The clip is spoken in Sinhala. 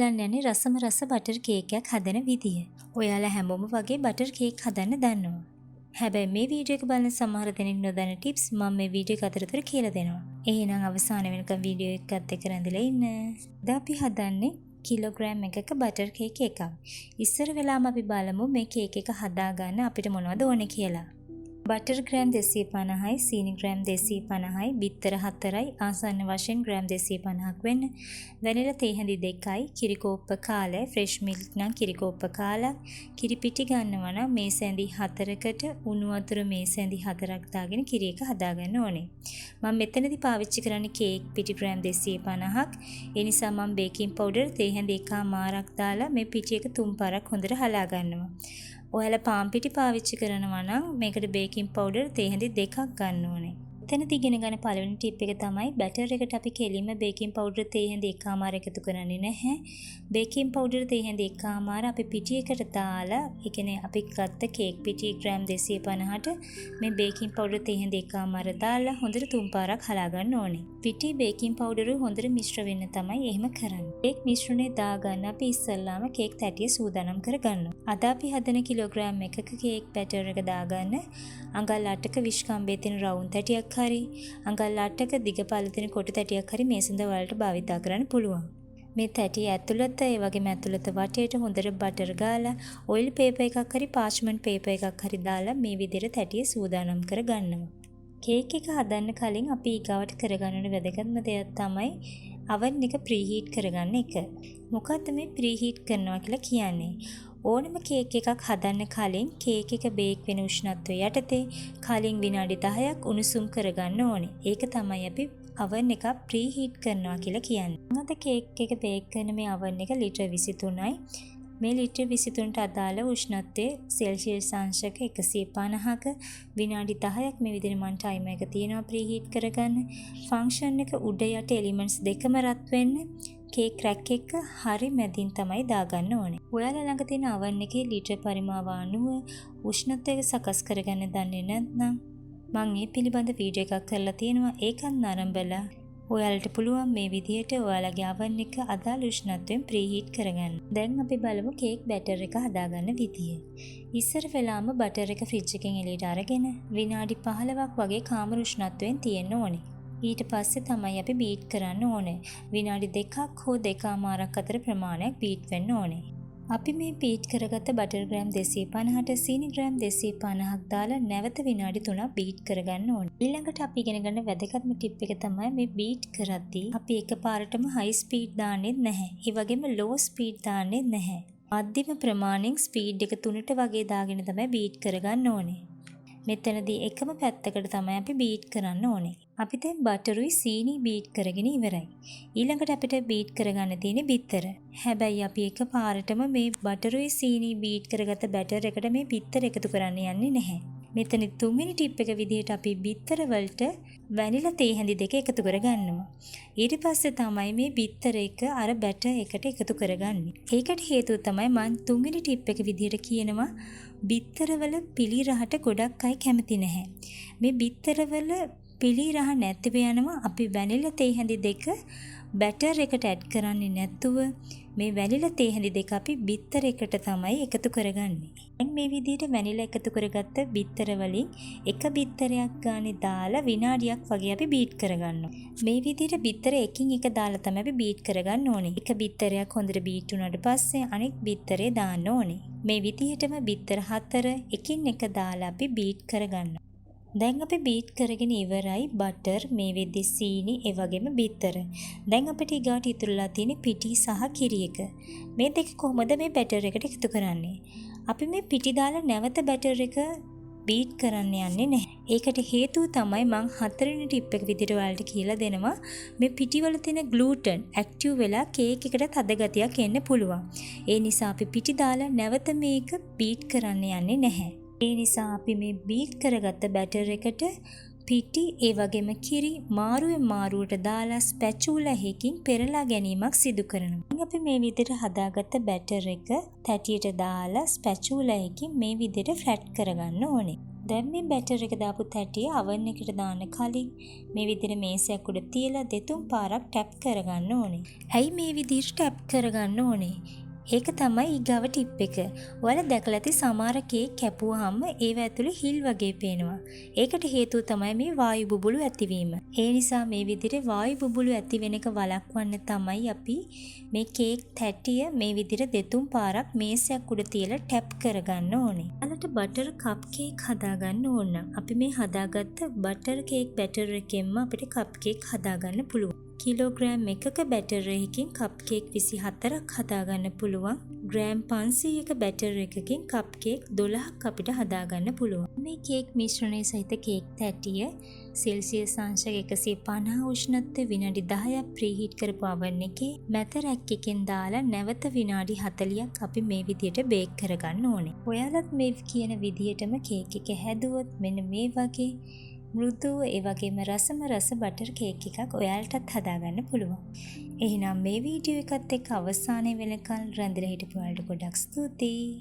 දැන් යන්නේ රසම රස බටර් කේක් එකක් හදන විදිය. ඔයාලා හැමෝම වගේ බටර් කේක් හදන්න දන්නවා. හැබැයි මේ වීඩියෝ එක බලන සමහර දෙනෙක් නොදන්න ටිප්ස් මම මේ වීඩියෝ එක අතරතුර කියලා දෙනවා. එහෙනම් අවසාන වෙනකම් වීඩියෝ එකත් එක්ක රැඳිලා ඉන්න. දැන් අපි හදන්නේ කිලෝග්‍රෑම් එකක බටර් කේක් එකක්. ඉස්සර වෙලාවම අපි බලමු මේ කේක් එක හදාගන්න අපිට මොනවද ඕනේ කියලා. බටර් ග්‍රෑම් 250යි, සීනි ග්‍රෑම් 250යි, බිත්තර 4යි, ආසන්න වශයෙන් ග්‍රෑම් 250ක් වෙන්න. වැනිලා තේ හැඳි 2යි, කිරි කෝප්ප කාලය, ෆ්‍රෙෂ් මිල්ක් නම් කිරි කෝප්ප කාලක්, කිරි පිටි ගන්නවා නම් මේස ඇඳි 4කට උණු වතුර මේස ඇඳි 4ක් දාගෙන කිරි එක හදාගන්න ඕනේ. මම මෙතනදී පාවිච්චි කරන්නේ කේක් පිටි ග්‍රෑම් 250ක්. ඒ නිසා මම බේකින් පවුඩර් තේ හැඳි 1මාරක් දාලා මේ පිටි එක 3 පාරක් හොඳට හලා ගන්නවා. ඔයාලා පාන් පිටි පාවිච්චි කරනවා නම් මේකට බේකින් පවුඩර් තේ හැඳි 2ක් ගන්න ඕනේ. එතනදී ඉගෙන ගන්න පළවෙනි ටිප් එක තමයි බැටර් එකට අපි කෙලින්ම බේකින් පවුඩර් තේ හැඳි 1මාර එකතු කරන්නේ නැහැ. බේකින් පවුඩර් තේ හැඳි 1මාර අපි පිටි එකට දාලා, ඒ කියන්නේ අපි ගත්ත කේක් පිටි ග්‍රෑම් 250ට මේ බේකින් පවුඩර් තේ හැඳි 1මාර දාලා හොඳට 3 පාරක් හලා ගන්න ඕනේ. පිටි බේකින් පවුඩර් හොඳට මිශ්‍ර වෙන්න තමයි එහෙම කරන්නේ. කේක් මිශ්‍රණය දාගන්න අපි ඉස්සල්ලාම කේක් තැටිය සූදානම් කරගන්නවා. අද අපි හදන කිලෝග්‍රෑම් එකක කේක් බැටර් එක දාගන්න අඟල් 8ක විශ්කම්බේ තියෙන රවුම් තැටියක් හරි අඟල් 8ක දිග පළ තියෙන කොටු තැටියක් හරි මේ සඳ වලට භාවිතා කරන්න පුළුවන්. මේ තැටිය ඇතුළත ඒ වගේම ඇතුළත වටේට හොඳට බටර් ගාලා ඔයිල් පේපර් එකක් හරි පාර්ච්මන්ට් පේපර් එකක් හරි දාලා මේ විදිහට තැටිය සූදානම් කරගන්නවා. කේක් එක හදන්න කලින් අපි ඊගාවට කරගන්න ඕන වැදගත්ම දෙයක් තමයි oven එක ප්‍රීහීට් කරගන්න එක. මොකද්ද මේ ප්‍රීහීට් කරනවා කියලා කියන්නේ? ඕනම කේක් එකක් හදන්න කලින් කේක් එක බේක් වෙන උෂ්ණත්වය යටතේ කලින් විනාඩි 10ක් උණුසුම් කරගන්න ඕනේ. ඒක තමයි අපි oven එක ප්‍රීහීට් කරනවා කියලා කියන්නේ. අද කේක් එක බේක් කරන මේ oven එක ලිටර් 23යි. මේ ලිටර් 23ට අදාළ උෂ්ණත්වය සෙල්සියස් අංශක 150ක විනාඩි 10ක් මේ විදිහට මම ටයිමර් එක තියනවා ප්‍රීහීට් කරගන්න. ෆන්ක්ෂන් එක උඩ යට එලිමන්ට්ස් දෙකම රත් වෙන්න කේක් රැක් එක හරි මැදින් තමයි දාගන්න ඕනේ. ඔයාලා ළඟ තියෙන oven එකේ ලිටර් පරිමාව අනුව උෂ්ණත්වය සකස් කරගන්න දන්නේ නැත්නම් මම මේ පිළිබඳ වීඩියෝ එකක් කරලා තියෙනවා. ඒකත් නරඹලා ඔයාලට පුළුවන් මේ විදිහට ඔයාලගේ oven එක අදාළ උෂ්ණත්වයෙන් ප්‍රීහීට් කරගන්න. දැන් අපි බලමු කේක් බැටර් එක හදාගන්න විදිය. ඉස්සර වෙලාවම බටර් එක ෆ්‍රිජ් එකෙන් එළියට අරගෙන විනාඩි 15ක් වගේ කාමර උෂ්ණත්වයෙන් තියෙන්න ඕනේ. ඊට පස්සේ තමයි අපි බීට් කරන්න ඕනේ. විනාඩි 2ක් හෝ 2මාරක් අතර ප්‍රමාණයක් බීට් වෙන්න ඕනේ. අපි මේ බීට් කරගත්ත බටර් ග්‍රෑම් 250ට සීනි ග්‍රෑම් 250ක් දාලා නැවත විනාඩි 3ක් බීට් කරගන්න ඕනේ. ඊළඟට අපි ඉගෙන ගන්න වැදගත්ම ටිප් එක තමයි මේ බීට් කරද්දී අපි එකපාරටම හයි ස්පීඩ් දාන්නේ නැහැ. ඒ වගේම ලෝ ස්පීඩ් දාන්නේ නැහැ. මධ්‍යම ප්‍රමාණයෙන් ස්පීඩ් එක 3ට වගේ දාගෙන තමයි බීට් කරගන්න ඕනේ. මෙතනදී එකම පැත්තකට තමයි අපි බීට් කරන්න ඕනේ. අපි දැන් බටරුයි සීනි බීට් කරගෙන ඉවරයි. ඊළඟට අපිට බීට් කරගන්න තියෙන්නේ බිත්තර. හැබැයි අපි එකපාරටම මේ බටරුයි සීනි බීට් කරගත්ත බැටර් එකට මේ බිත්තර එකතු කරන්න යන්නේ නැහැ. මෙතන තුන්වෙනි ටිප් එක විදිහට අපි බිත්තර වලට වැනිලා තේ හැඳි 2 එකතු කරගන්නවා. ඊට පස්සේ තමයි මේ බිත්තර එක අර බැටර් එකට එකතු කරගන්නේ. ඒකට හේතුව තමයි මම තුන්වෙනි ටිප් එක විදිහට කියනවා බිත්තරවල පිලි රහට ගොඩක් අය කැමති නැහැ. මේ බිත්තරවල පිලි රහ නැතිව යනවා අපි වැනිලා තේ හැඳි 2 බැටර් එකට ඇඩ් කරන්නේ නැතුව මේ වැනිලා තේ හැඳි 2 අපි බිත්තර එකට තමයි එකතු කරගන්නේ. දැන් මේ විදිහට වැනිලා එකතු කරගත්ත බිත්තර වලින් එක බිත්තරයක් ගානේ දාලා විනාඩියක් වගේ අපි බීට් කරගන්නවා. මේ විදිහට බිත්තර එකින් එක දාලා තමයි අපි බීට් කරගන්න ඕනේ. එක බිත්තරයක් හොඳට බීට් වුණාට පස්සේ අනෙක් බිත්තරේ දාන්න ඕනේ. මේ විදිහටම බිත්තර 4 එකින් එක දාලා අපි බීට් කරගන්නවා. දැන් අපි බීට් කරගෙන ඉවරයි බටර් මේ වෙද්දි සීනි ඒ වගේම බිත්තර. දැන් අපිට ඊගාට ඉතුරුලා තියෙන්නේ පිටි සහ කිරි එක. මේ දෙක කොහොමද මේ බැටර් එකට එකතු කරන්නේ? අපි මේ පිටි දාලා නැවත බැටර් එක බීට් කරන්න යන්නේ නැහැ. ඒකට හේතුව තමයි මම හතරවෙනි ටිප් එක විදිහට ඔයාලට කියලා දෙනවා. මේ පිටිවල තියෙන ග්ලූටන් ඇක්ටිව් වෙලා කේක් එකට තද ගතියක් එන්න පුළුවන්. ඒ නිසා අපි පිටි දාලා නැවත මේක බීට් කරන්න යන්නේ නැහැ. ඒ නිසා අපි මේ බීට් කරගත්ත බැටර් එකට පිටි ඒ වගේම කිරි මාරුවෙන් මාරුවට දාලා ස්පැචුලා එකකින් පෙරලා ගැනීමක් සිදු කරනවා. අපි මේ විදිහට හදාගත්ත බැටර් එක තැටියට දාලා ස්පැචුලා එකකින් මේ විදිහට ෆ්ලැට් කරගන්න ඕනේ. දැන් මේ බැටර් එක දාපු තැටිය oven එකට දාන්න කලින් මේ විදිහට මේසයක් උඩ තියලා දෙතුන් පාරක් ටැප් කරගන්න ඕනේ. ඇයි මේ විදිහට ටැප් කරගන්න ඕනේ? ඒක තමයි ඊගාව ටිප් එක. ඔයාලා දැකලා ඇති සමහර කේක් කැපුවාම ඒව ඇතුලේ හිල් වගේ පේනවා. ඒකට හේතුව තමයි මේ වායු බුබුලු ඇතිවීම. ඒ නිසා මේ විදිහට වායු බුබුලු ඇති වෙන එක වළක්වන්න තමයි අපි මේ කේක් තැටිය මේ විදිහට දෙතුන් පාරක් මේසයක් උඩ තියලා ටැප් කරගන්න ඕනේ. ඔයාලට බටර් කප් කේක් හදාගන්න ඕන නම් අපි මේ හදාගත්ත බටර් කේක් බැටර් එකෙන්ම අපිට කප් කේක් හදාගන්න පුළුවන්. කිලෝග්‍රෑම් 1ක බැටර් එකකින් කප් කේක් 24ක් හදාගන්න පුළුවන්. ග්‍රෑම් 500ක බැටර් එකකින් කප් කේක් 12ක් අපිට හදාගන්න පුළුවන්. මේ කේක් මිශ්‍රණය සහිත කේක් තැටිය සෙල්සියස් අංශ 150 උෂ්ණත්වය විනාඩි 10ක් ප්‍රීහීට් කරපු oven එකේ මැද රැක් එකෙන් දාලා නැවත විනාඩි 40ක් අපි මේ විදියට බේක් කරගන්න ඕනේ. ඔයාලත් මේ කියන විදියටම කේක් එක හැදුවොත් මෙන්න මේ වගේ මෘදු ඒ වගේම රස බටර් කේක් එකක් ඔයාලටත් හදාගන්න පුළුවන්. එහෙනම් මේ වීඩියෝ එකත් එක්ක අවසානයේ වෙනකන් රැඳිලා හිටපු ඔයාලට ගොඩක් ස්තුතියි.